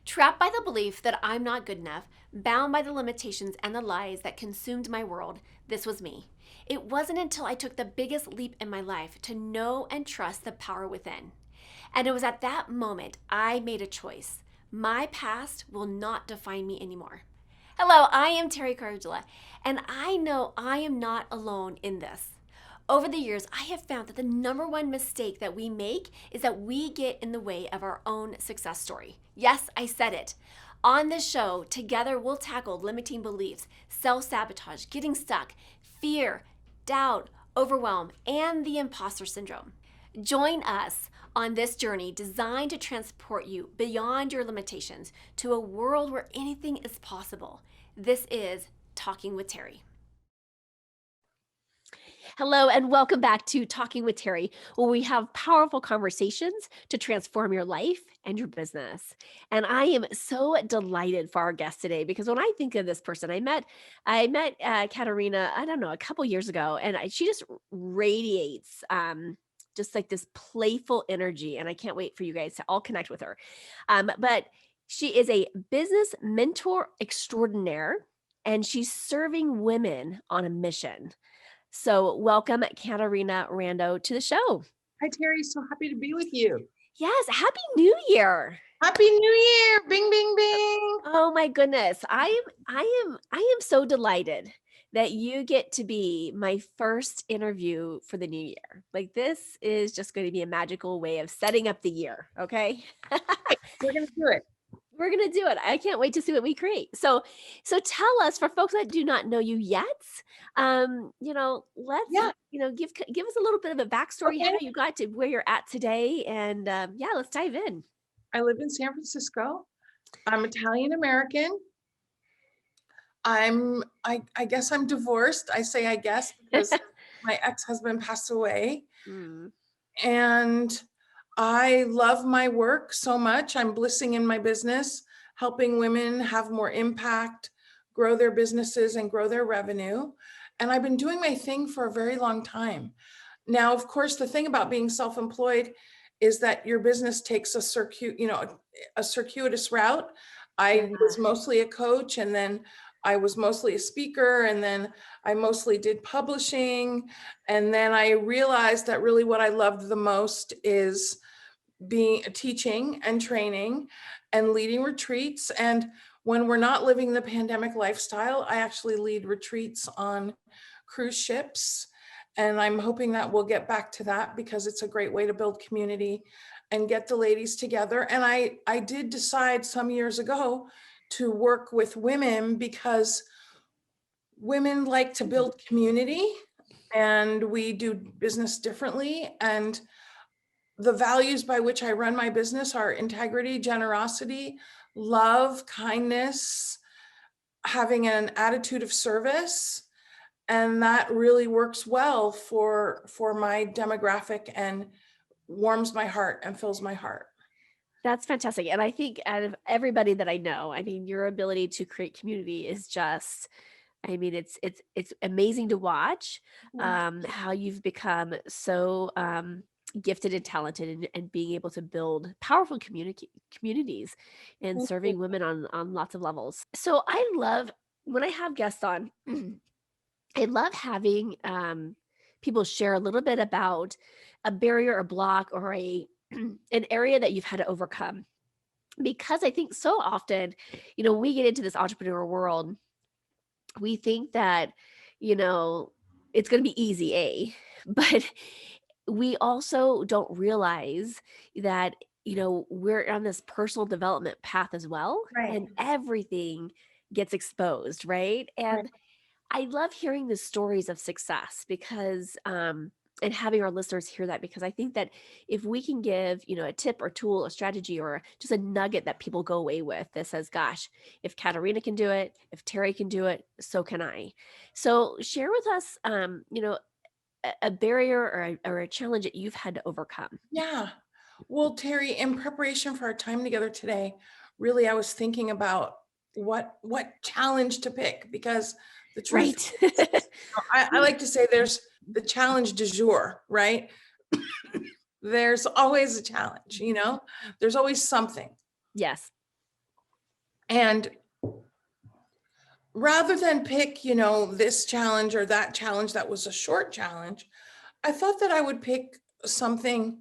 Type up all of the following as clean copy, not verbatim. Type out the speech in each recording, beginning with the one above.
Trapped by the belief that I'm not good enough, bound by the limitations and the lies that consumed my world, this was me. It wasn't until I took the biggest leap in my life to know and trust the power within. And it was at that moment I made a choice. My past will not define me anymore. Hello, I am Teri Cardula, and I know I am not alone in this. Over the years, I have found that the number one mistake that we make is that we get in the way of our own success story. Yes, I said it. On this show, together we'll tackle limiting beliefs, self-sabotage, getting stuck, fear, doubt, overwhelm, and the imposter syndrome. Join us on this journey designed to transport you beyond your limitations to a world where anything is possible. This is Talking with Teri. Hello, and welcome back to Talking with Teri, where we have powerful conversations to transform your life and your business. And I am so delighted for our guest today because when I think of this person, I met Caterina, I don't know, a couple years ago, and she just radiates just like this playful energy, and I can't wait for you guys to all connect with her. But she is a business mentor extraordinaire, and she's serving women on a mission. So welcome, Caterina Rando, to the show. Hi, Teri. So happy to be with you. Yes, Happy New Year. Happy New Year. Bing, bing, bing. Oh my goodness. I am so delighted that you get to be my first interview for the new year. Like, this is just going to be a magical way of setting up the year. Okay. We're going to do it. We're going to do it. I can't wait to see what we create. So tell us, for folks that do not know you yet, let's, give us a little bit of a backstory, how you got to where you're at today. And let's dive in. I live in San Francisco. I'm Italian American. I guess I'm divorced. I say I guess because my ex-husband passed away. And I love my work so much. I'm blissing in my business, helping women have more impact, grow their businesses and grow their revenue. And I've been doing my thing for a very long time. Now, of course, the thing about being self-employed is that your business takes a circuitous route. I was mostly a coach, and then I was mostly a speaker, and then I mostly did publishing. And then I realized that really what I loved the most is teaching and training and leading retreats. And when we're not living the pandemic lifestyle, I actually lead retreats on cruise ships. And I'm hoping that we'll get back to that because it's a great way to build community and get the ladies together. And I did decide some years ago to work with women because women like to build community and we do business differently. And the values by which I run my business are integrity, generosity, love, kindness, having an attitude of service. And that really works well for my demographic and warms my heart and fills my heart. That's fantastic. And I think out of everybody that I know, your ability to create community is just, it's amazing to watch how you've become so gifted and talented and being able to build powerful communities and serving women on lots of levels. So I love when I have guests on, I love having people share a little bit about a barrier or block or an area that you've had to overcome. Because I think so often, when we get into this entrepreneur world, we think that, it's going to be easy, but we also don't realize that, we're on this personal development path as well. Right. And everything gets exposed, right? And I love hearing the stories of success because, and having our listeners hear that, because I think that if we can give, a tip or tool, a strategy, or just a nugget that people go away with that says, gosh, if Caterina can do it, if Teri can do it, so can I. So share with us, a barrier or a challenge that you've had to overcome. Yeah. Well, Teri, in preparation for our time together today, really, I was thinking about what challenge to pick, because the truth is, I like to say there's the challenge du jour, right? There's always a challenge, there's always something. Yes. And rather than pick, this challenge or that challenge that was a short challenge, I thought that I would pick something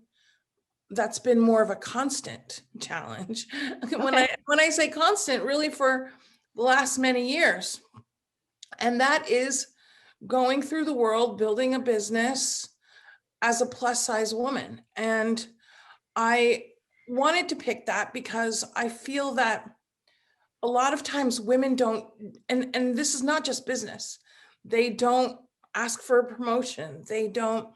that's been more of a constant challenge. Okay. When I say constant, really for the last many years. And that is going through the world, building a business as a plus size woman. And I wanted to pick that because I feel that a lot of times women don't, and this is not just business, they don't ask for a promotion. They don't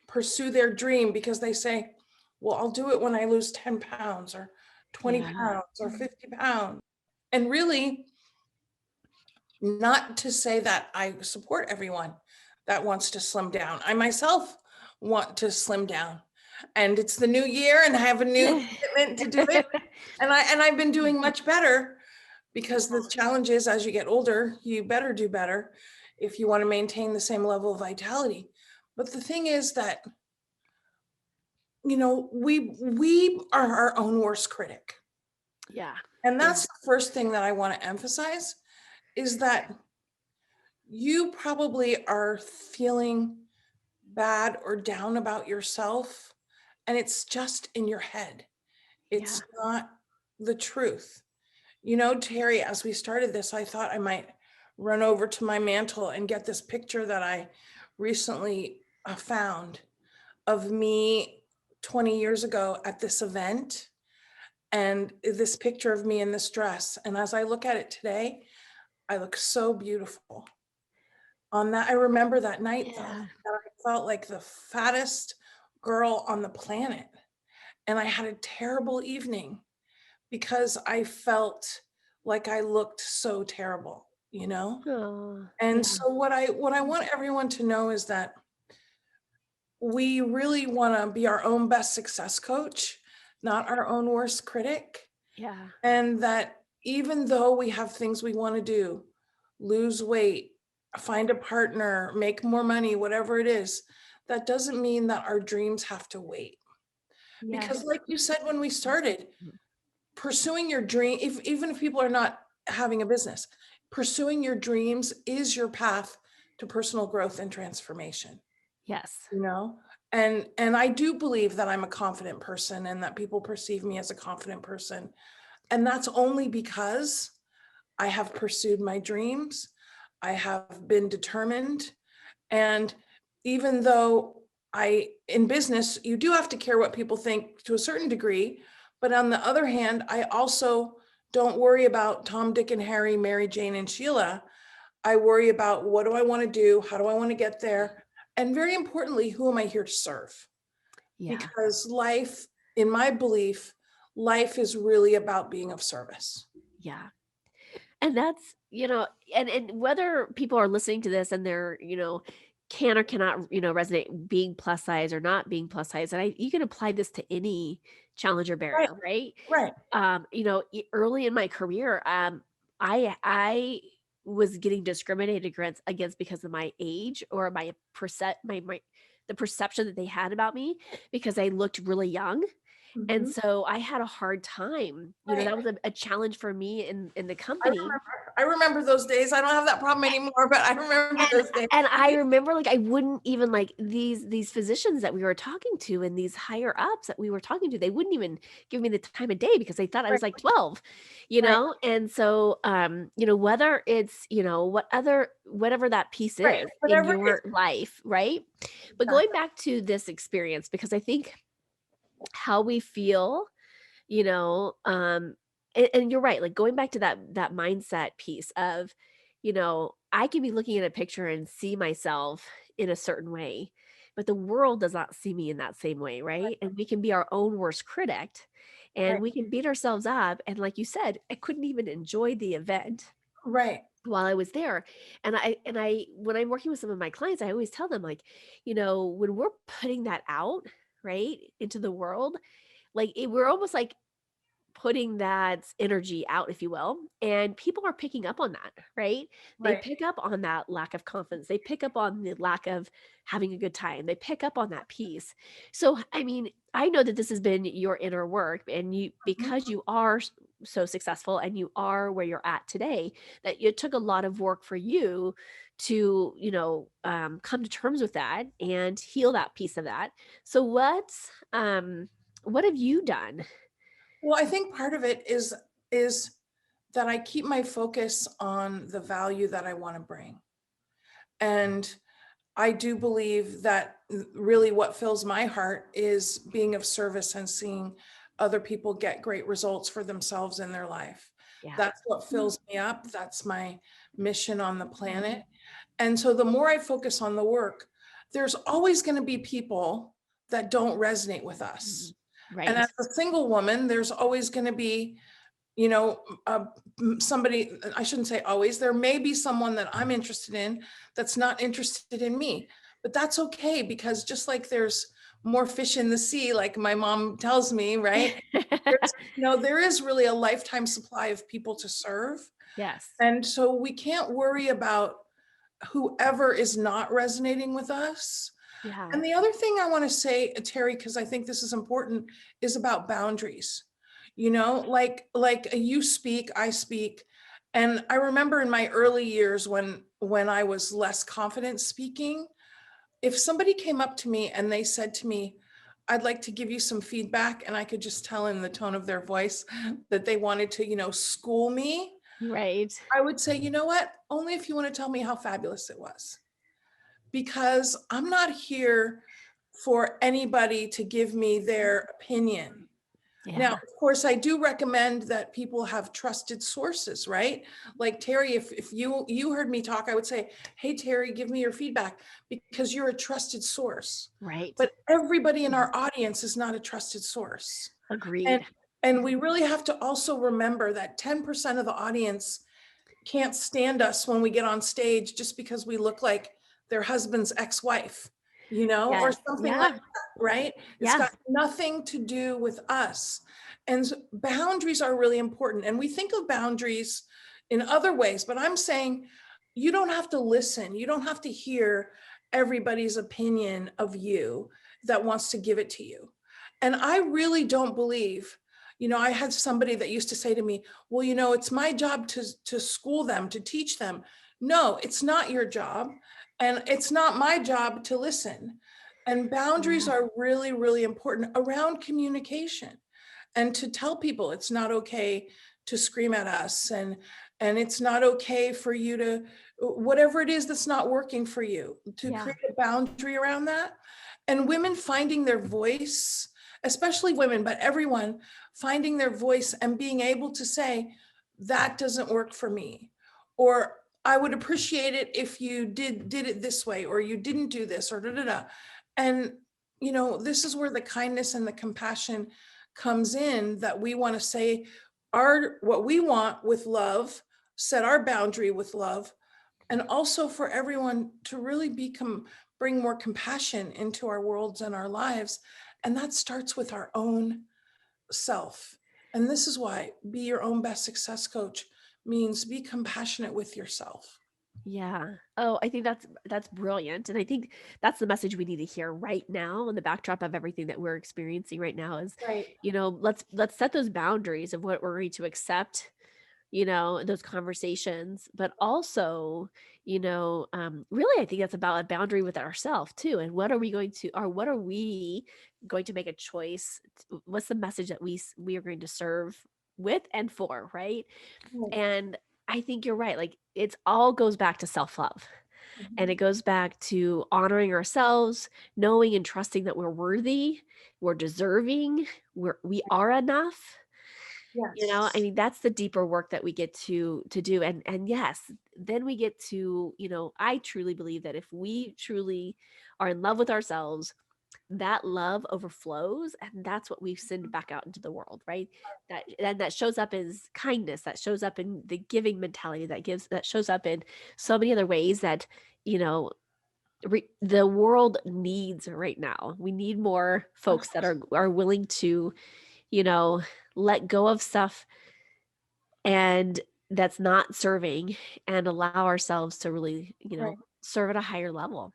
pursue their dream because they say, well, I'll do it when I lose 10 pounds or 20 Yeah. pounds or 50 pounds. And really, not to say that I support everyone that wants to slim down. I myself want to slim down. And it's the new year and I have a new commitment to do it. And I've been doing much better because the challenge is as you get older, you better do better if you want to maintain the same level of vitality. But the thing is that, we are our own worst critic. Yeah. And that's the first thing that I want to emphasize is that you probably are feeling bad or down about yourself, and it's just in your head. Yeah. It's not the truth. Teri, as we started this, I thought I might run over to my mantle and get this picture that I recently found of me 20 years ago at this event. And this picture of me in this dress. And as I look at it today, I look so beautiful. On that, I remember that night that Yeah. I felt like the fattest girl on the planet. And I had a terrible evening because I felt like I looked so terrible, Oh, And yeah. so what I want everyone to know is that we really want to be our own best success coach, not our own worst critic. Yeah. And that even though we have things we want to do, lose weight, find a partner, make more money, whatever it is, that doesn't mean that our dreams have to wait. Yes. Because like you said when we started, pursuing your dream, even if people are not having a business, pursuing your dreams is your path to personal growth and transformation, Yes. you know? And I do believe that I'm a confident person and that people perceive me as a confident person. And that's only because I have pursued my dreams. I have been determined. And even though in business, you do have to care what people think to a certain degree. But on the other hand, I also don't worry about Tom, Dick, and Harry, Mary, Jane, and Sheila. I worry about what do I want to do? How do I want to get there? And very importantly, who am I here to serve? Yeah. Because life, in my belief, life is really about being of service. Yeah. And that's, and whether people are listening to this and they're, can or cannot, resonate being plus size or not being plus size. And you can apply this to any challenge or Right, barrier, right? right, Early in my career, I was getting discriminated against because of my age or the perception that they had about me because I looked really young. And mhm, so I had a hard time, right. that was a challenge for me in the I company. remember, I remember those days. I don't have that problem anymore, but I remember And those days. and I remember, like, I wouldn't even like these physicians that we were talking to and these higher ups that we were talking to, they wouldn't even give me the time of day because they thought I Right, was like 12, right, And so, whether it's, whatever that piece right. is in Whatever it is. your life, right? But going Exactly. back to this experience, because I think how we feel, you know, um, and you're right, like going back to that mindset piece of, I can be looking at a picture and see myself in a certain way, but the world does not see me in that same way, right? And we can be our own worst critic and Right, we can beat ourselves up. And like you said, I couldn't even enjoy the event right, while I was there. And I when I'm working with some of my clients, I always tell them like, when we're putting that out, right, into the world, like we're almost like putting that energy out, if you will, and people are picking up on that, right? They right. pick up on that lack of confidence. They pick up on the lack of having a good time. They pick up on that piece. So, I mean, I know that this has been your inner work and you Mhm. because you are so successful and you are where you're at today, that it took a lot of work for you to, come to terms with that and heal that piece of that. So what have you done? Well, I think part of it is that I keep my focus on the value that I want to bring. And I do believe that really what fills my heart is being of service and seeing other people get great results for themselves in their life. Yeah. That's what fills me up. That's my mission on the planet. And so the more I focus on the work, there's always going to be people that don't resonate with us. Mhm. And Right. as a single woman, there's always going to be, you know, somebody, I shouldn't say always, there may be someone that I'm interested in that's not interested in me, but that's okay, because just like there's more fish in the sea, like my mom tells me, right? There is really a lifetime supply of people to serve. Yes. And so we can't worry about whoever is not resonating with us. Yeah. And the other thing I want to say, Terry, because I think this is important, is about boundaries. Like you speak, I speak. And I remember in my early years when I was less confident speaking, if somebody came up to me and they said to me, I'd like to give you some feedback, and I could just tell in the tone of their voice that they wanted to, school me, Right. I would say, you know what? Only if you want to tell me how fabulous it was, because I'm not here for anybody to give me their opinion. Now, Yeah. of course, I do recommend that people have trusted sources, right? Like Terry, if you heard me talk, I would say, hey, Terry, give me your feedback, because you're a trusted source. Right. But everybody in Mhm. our audience is not a trusted source. And Agreed. and we really have to also remember that 10% of the audience can't stand us when we get on stage just because we look like their husband's ex-wife, or Yes. something like Yeah. that, right? It's Yeah. got nothing to do with us. And boundaries are really important. And we think of boundaries in other ways, but I'm saying you don't have to listen. You don't have to hear everybody's opinion of you that wants to give it to you. And I really don't believe, I had somebody that used to say to me, well, it's my job to school them, to teach them. No, it's not your job. And it's not my job to listen. And boundaries Yeah. are really, really important around communication, and to tell people it's not okay to scream at us, and it's not okay for you to, whatever it is that's not working for you, to Yeah. create a boundary around that. And women finding their voice, especially women, but everyone finding their voice and being able to say, that doesn't work for me, or I would appreciate it if you did it this way, or you didn't do this, or da da da. And this is where the kindness and the compassion comes in, that we want to say our what we want with love, set our boundary with love, and also for everyone to really bring more compassion into our worlds and our lives. And that starts with our own self. And this is why be your own best success coach means be compassionate with yourself. Yeah. Oh, I think that's brilliant. And I think that's the message we need to hear right now in the backdrop of everything that we're experiencing right now is, Right. let's set those boundaries of what we're going to accept, those conversations, but also, really I think that's about a boundary with ourselves too. And what are we going to make a choice? What's the message that we are going to serve with and for, right? Right. And I think you're right. Like it's all goes back to self-love. And Mhm. it goes back to honoring ourselves, knowing and trusting that we're worthy, we're deserving, we are enough. I Yes. mean, that's the deeper work that we get to do. And yes, then we get to, I truly believe that if we truly are in love with ourselves, that love overflows and that's what we send back out into the world, right? That shows up as kindness, that shows up in the giving mentality, that shows up in so many other ways that, you know, the world needs right now. We need more folks that are willing to, you know, let go of stuff and that's not serving and allow ourselves to really, Right. serve at a higher level.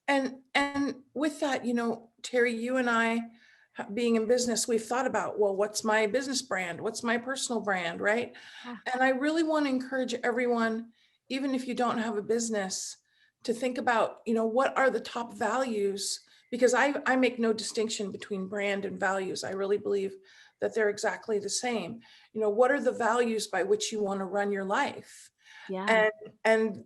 And with that, Terry, you and I being in business, we've thought about, well, what's my business brand? What's my personal brand, right? Yeah. And I really want to encourage everyone, even if you don't have a business, to think about, what are the top values? Because I make no distinction between brand and values. I really believe that they're exactly the same. What are the values by which you want to run your life? Yeah. And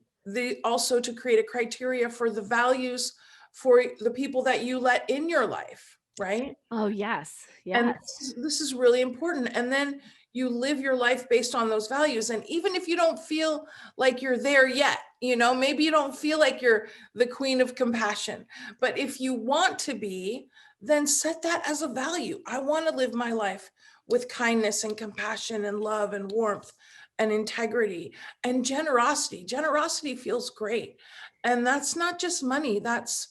also to create a criteria for the values for the people that you let in your life, right? Oh, yes. And Yes. this is really important. And then you live your life based on those values. And even if you don't feel like you're there yet, maybe you don't feel like you're the queen of compassion, but if you want to be, then set that as a value. I want to live my life with kindness and compassion and love and warmth and integrity and generosity. Generosity feels great. And that's not just money. That's,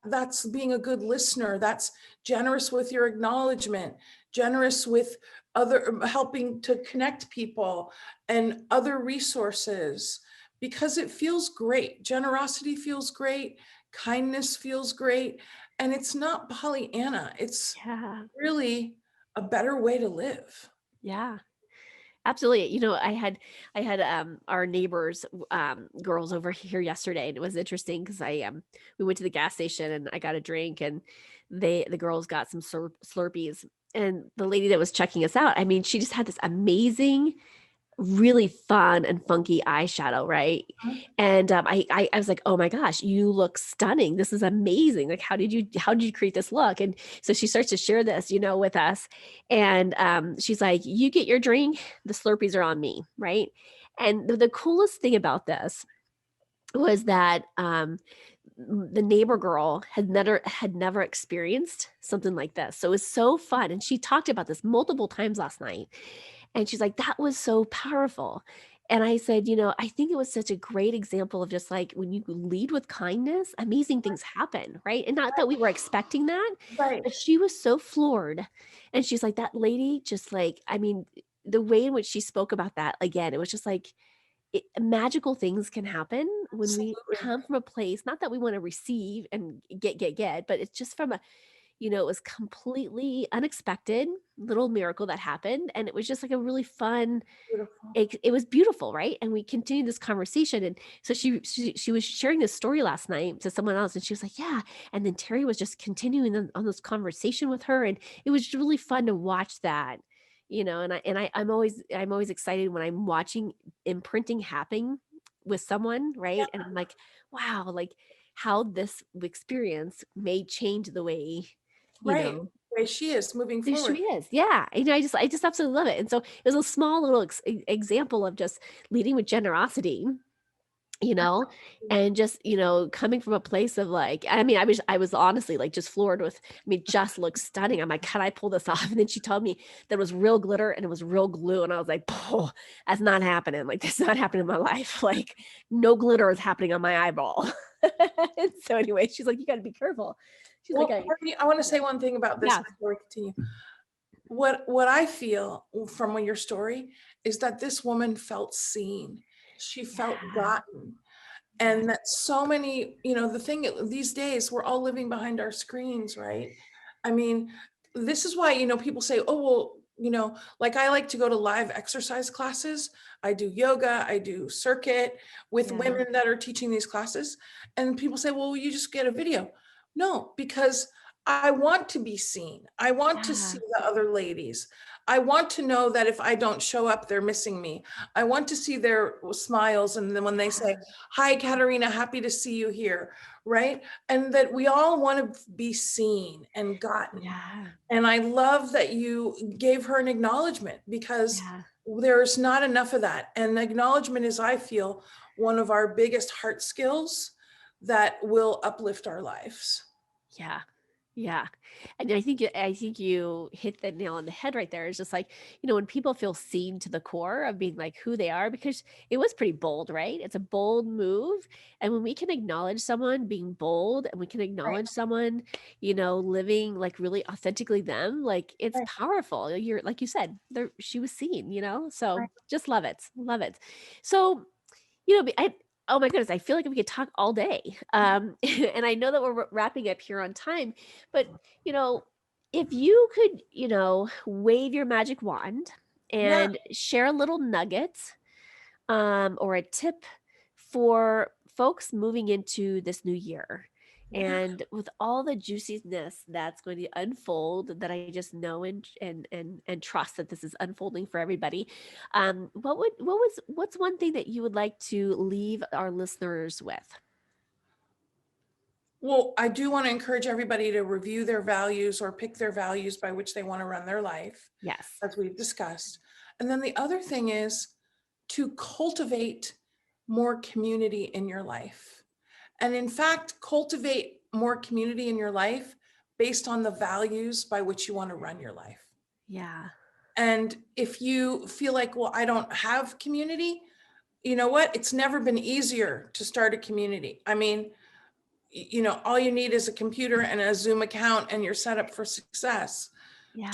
that's being a good listener. That's generous with your acknowledgement, generous with other, helping to connect people and other resources, because it feels great. Generosity feels great. Kindness feels great. And it's not Pollyanna. It's Yeah. really a better way to live. Yeah. Absolutely. I had our neighbors girls over here yesterday, and it was interesting because we went to the gas station and I got a drink, and the girls got some Slurpees, and the lady that was checking us out, I mean, she just had this amazing, really fun and funky eyeshadow, right? And I was like, "Oh my gosh, you look stunning. This is amazing. Like, how did you create this look?" And so she starts to share this, with us. And she's like, "You get your drink, the Slurpees are on me," right? And the coolest thing about this was that the neighbor girl had never experienced something like this. So it was so fun. And she talked about this multiple times last night. And she's like, "That was so powerful." And I said, "I think it was such a great example of just like when you lead with kindness, amazing things happen, right?" And not that we were expecting that, Right. but she was so floored. And she's like, "That lady just like, I mean, the way in which she spoke about that again, it was just like magical things can happen when we Absolutely. come from a place, not that we want to receive and get, but it's just from it was completely unexpected little miracle that happened. And it was just like a really fun, Beautiful. it was beautiful, right? And we continued this conversation. And so she was sharing this story last night to someone else, and she was like, "Yeah." And then Terry was just continuing on this conversation with her, and it was really fun to watch that. I'm always excited when I'm watching imprinting happening with someone, right? And I'm like, wow, like how this experience may change the way, you Right. know, The way she is moving there she forward. is. Yeah. I just absolutely love it. And so it was a small little example of just leading with generosity, you know, and just, coming from a place of like, I mean, I was honestly like just floored with, I mean, just looks stunning. I'm like, "Can I pull this off?" And then she told me that it was real glitter and it was real glue. And I was like, "Oh, that's not happening. Like, that's not happening in my life. Like, no glitter is happening on my eyeball." And so anyway, she's like, "You got to be careful." She's like, Well, Courtney, I want to say one thing about this yeah, before we continue. What I feel from your story is that this woman felt seen. She felt yeah, gotten. yeah, And that so many, the thing these days, we're all living behind our screens, right? I mean, this is why, people say, oh, well, like I like to go to live exercise classes. I do yoga, I do circuit with yeah, women that are teaching these classes. And people say, well, you just get a video. No, because I want to be seen. I want to yeah, see the other ladies. I want to know that if I don't show up, they're missing me. I want to see their smiles. And then when they say, "Hi, Caterina, happy to see you here," right? And that we all want to be seen and gotten. yeah, And I love that you gave her an acknowledgement, because yeah. there's not enough of that. And acknowledgement is, I feel, one of our biggest heart skills that will uplift our lives. Yeah. Yeah. And I think you hit the nail on the head right there. It's just like, when people feel seen to the core of being like who they are, because it was pretty bold, right? It's a bold move. And when we can acknowledge someone being bold, and we can Right, acknowledge someone, living like really authentically them, like it's right, powerful. You're like you said, she was seen. So right. just love it. Love it. So oh my goodness, I feel like we could talk all day. And I know that we're wrapping up here on time, but, you know, if you could, wave your magic wand Yeah. and share a little nugget, or a tip for folks moving into this new year, Yeah. and with all the juiciness that's going to unfold, that I just know and trust that this is unfolding for everybody, what's one thing that you would like to leave our listeners with? Well, I do want to encourage everybody to review their values or pick their values by which they want to run their life, Yes. as we've discussed. And then the other thing is to cultivate more community in your life. And in fact, cultivate more community in your life based on the values by which you want to run your life. Yeah. And if you feel like, well, I don't have community, you know what? It's never been easier to start a community. I mean, all you need is a computer and a Zoom account and you're set up for success Yeah.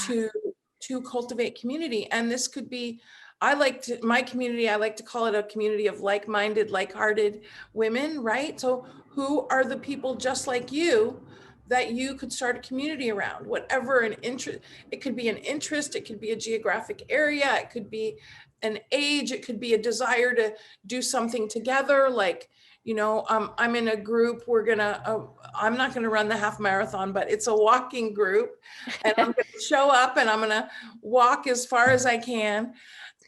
to cultivate community. And this could be, my community, I like to call it a community of like-minded, like-hearted women, right? So who are the people just like you that you could start a community around? Whatever an interest, it could be an interest, it could be a geographic area, it could be an age, it could be a desire to do something together. Like, I'm in a group, I'm not gonna run the half marathon, but it's a walking group. And I'm gonna show up and I'm gonna walk as far as I can.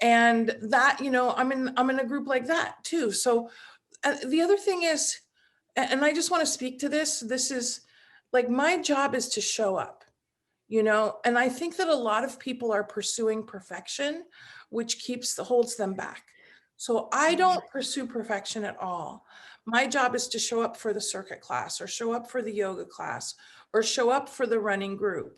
And that, I'm in a group like that too. So the other thing is, and I just want to speak to this is like, my job is to show up, and I think that a lot of people are pursuing perfection, which holds them back. So I don't pursue perfection at all. My job is to show up for the circuit class, or show up for the yoga class, or show up for the running group.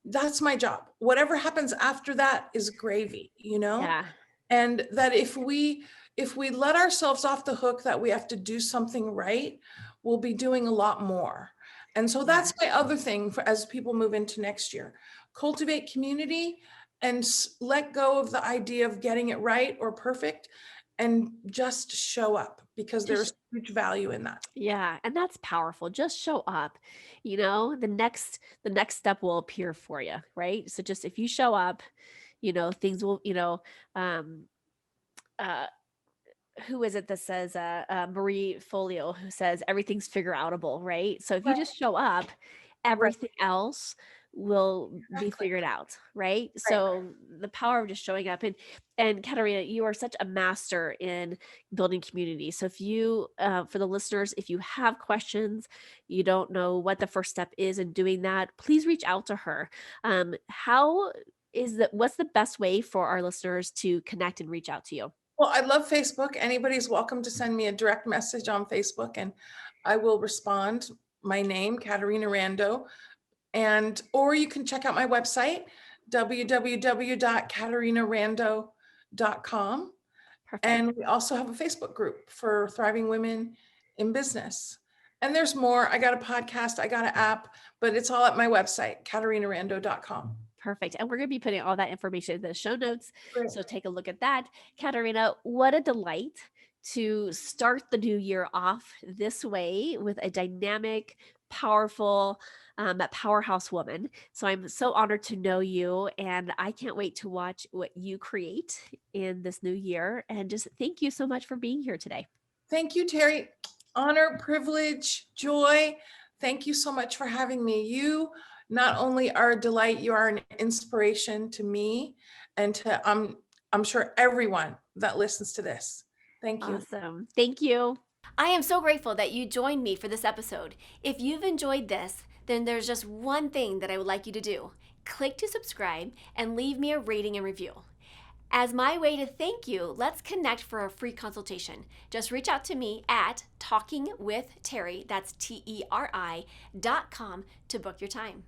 That's my job. Whatever happens after that is gravy, Yeah. and that if we let ourselves off the hook that we have to do something right, we'll be doing a lot more. And so that's my other thing as people move into next year. Cultivate community and let go of the idea of getting it right or perfect, and just show up, because there's huge value in that. Yeah, and that's powerful. Just show up. The next step will appear for you, right? So just if you show up, things will, um uh who is it that says, Marie Folio, who says everything's figure outable, right? So if you Right. just show up, Right. everything else will be Exactly. figured out, right? Right. So the power of just showing up. And Caterina, you are such a master in building community. So if you, for the listeners, if you have questions, you don't know what the first step is in doing that, please reach out to her. What's the best way for our listeners to connect and reach out to you? Well, I love Facebook. Anybody's welcome to send me a direct message on Facebook, and I will respond. My name, Caterina Rando, or you can check out my website, www.caterinarando.com. Perfect. And we also have a Facebook group for thriving women in business. And there's more. I got a podcast, I got an app, but it's all at my website, caterinarando.com. Perfect. And we're going to be putting all that information in the show notes. Great. So take a look at that. Caterina, what a delight to start the new year off this way with a dynamic, powerful, powerhouse woman. So I'm so honored to know you, and I can't wait to watch what you create in this new year. And just thank you so much for being here today. Thank you, Teri. Honor, privilege, joy. Thank you so much for having me. You not only are a delight, you are an inspiration to me and to, I'm sure, everyone that listens to this. Thank you. Awesome. Thank you. I am so grateful that you joined me for this episode. If you've enjoyed this, then there's just one thing that I would like you to do. Click to subscribe and leave me a rating and review. As my way to thank you, let's connect for a free consultation. Just reach out to me at talkingwithteri, that's TERI.com, to book your time.